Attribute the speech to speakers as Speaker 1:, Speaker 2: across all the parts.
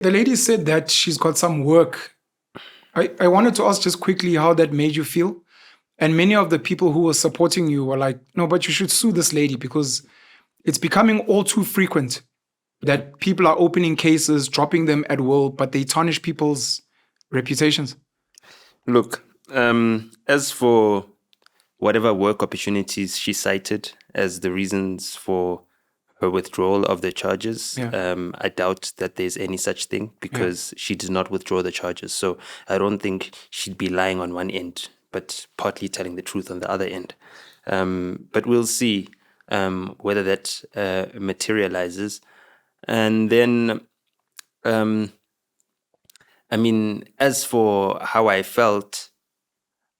Speaker 1: The lady said that she's got some work. I wanted to ask just quickly how that made you feel. And many of the people who were supporting you were like, no, but you should sue this lady because it's becoming all too frequent that people are opening cases, dropping them at will, but they tarnish people's reputations.
Speaker 2: Look, as for whatever work opportunities she cited as the reasons for her withdrawal of the charges, I doubt that there's any such thing because she did not withdraw the charges. So I don't think she'd be lying on one end, but partly telling the truth on the other end. But we'll see whether that materializes. And then, I mean, as for how I felt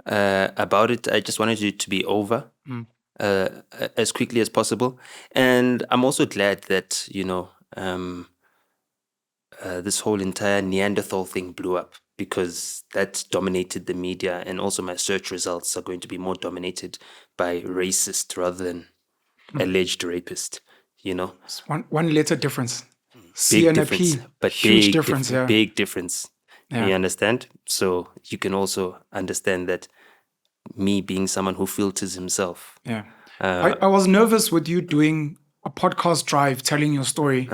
Speaker 2: about it, I just wanted it to be over as quickly as possible. And I'm also glad that, this whole entire Neanderthal thing blew up because that dominated the media, and also my search results are going to be more dominated by racist rather than alleged rapist,
Speaker 1: It's one letter difference.
Speaker 2: Big
Speaker 1: C and
Speaker 2: difference,
Speaker 1: a P.
Speaker 2: but
Speaker 1: Huge
Speaker 2: big
Speaker 1: difference, yeah.
Speaker 2: Big difference.
Speaker 1: Yeah.
Speaker 2: You understand? So you can also understand that me being someone who filters himself.
Speaker 1: Yeah. I was nervous with you doing a podcast drive telling your story.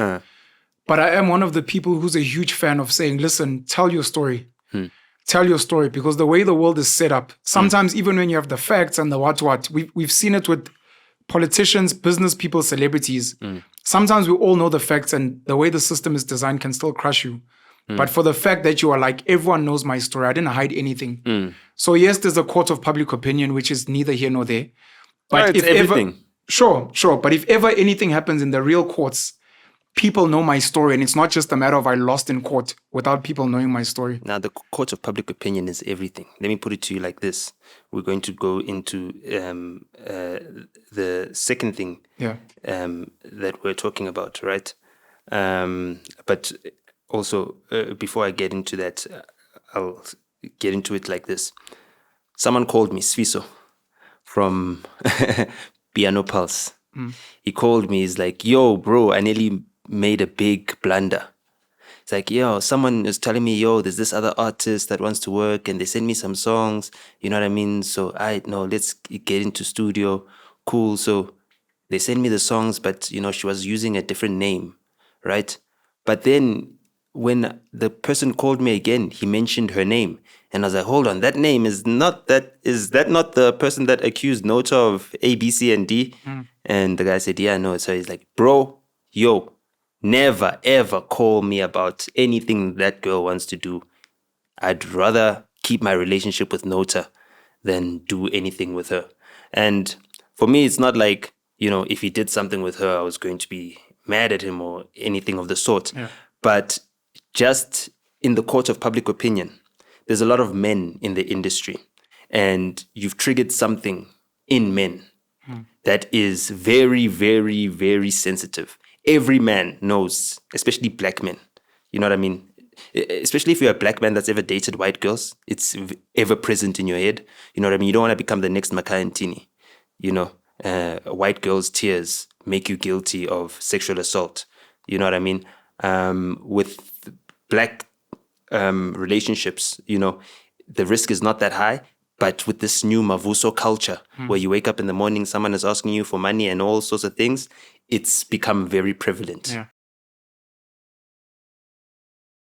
Speaker 1: But I am one of the people who's a huge fan of saying, listen, tell your story. Tell your story, because the way the world is set up, sometimes even when you have the facts and the what, we've seen it with politicians, business people, celebrities. Sometimes we all know the facts, and the way the system is designed can still crush you. But for the fact that you are like, everyone knows my story, I didn't hide anything. So yes, there's a court of public opinion, which is neither here nor there. But
Speaker 2: it's everything.
Speaker 1: Sure. But if ever anything happens in the real courts, people know my story, and it's not just a matter of I lost in court without people knowing my story.
Speaker 2: Now, the court of public opinion is everything. Let me put it to you like this. We're going to go into the second thing that we're talking about, right? But also, before I get into that, I'll get into it like this. Someone called me, Sviso, from Piano Pulse. He called me, he's like, yo, bro, I nearly made a big blunder. It's like, yo, someone is telling me, yo, there's this other artist that wants to work, and they send me some songs, you know what I mean? So let's get into studio. Cool. So they send me the songs, but, she was using a different name, right? But then when the person called me again, he mentioned her name. And I was like, hold on, that name is that not the person that accused Nota of A, B, C, and D? And the guy said, yeah, no. So he's like, bro, yo, never, ever call me about anything that girl wants to do. I'd rather keep my relationship with Nota than do anything with her. And for me, it's not like, if he did something with her, I was going to be mad at him or anything of the sort. Yeah. But just in the court of public opinion, there's a lot of men in the industry, and you've triggered something in men that is very, very, very sensitive. Every man knows, especially black men. You know what I mean? Especially if you're a black man that's ever dated white girls, it's ever present in your head. You know what I mean? You don't want to become the next Makai and Tini. A white girl's tears make you guilty of sexual assault. You know what I mean? With black relationships, the risk is not that high. But with this new Mavuso culture, where you wake up in the morning, someone is asking you for money and all sorts of things, it's become very prevalent. Yeah.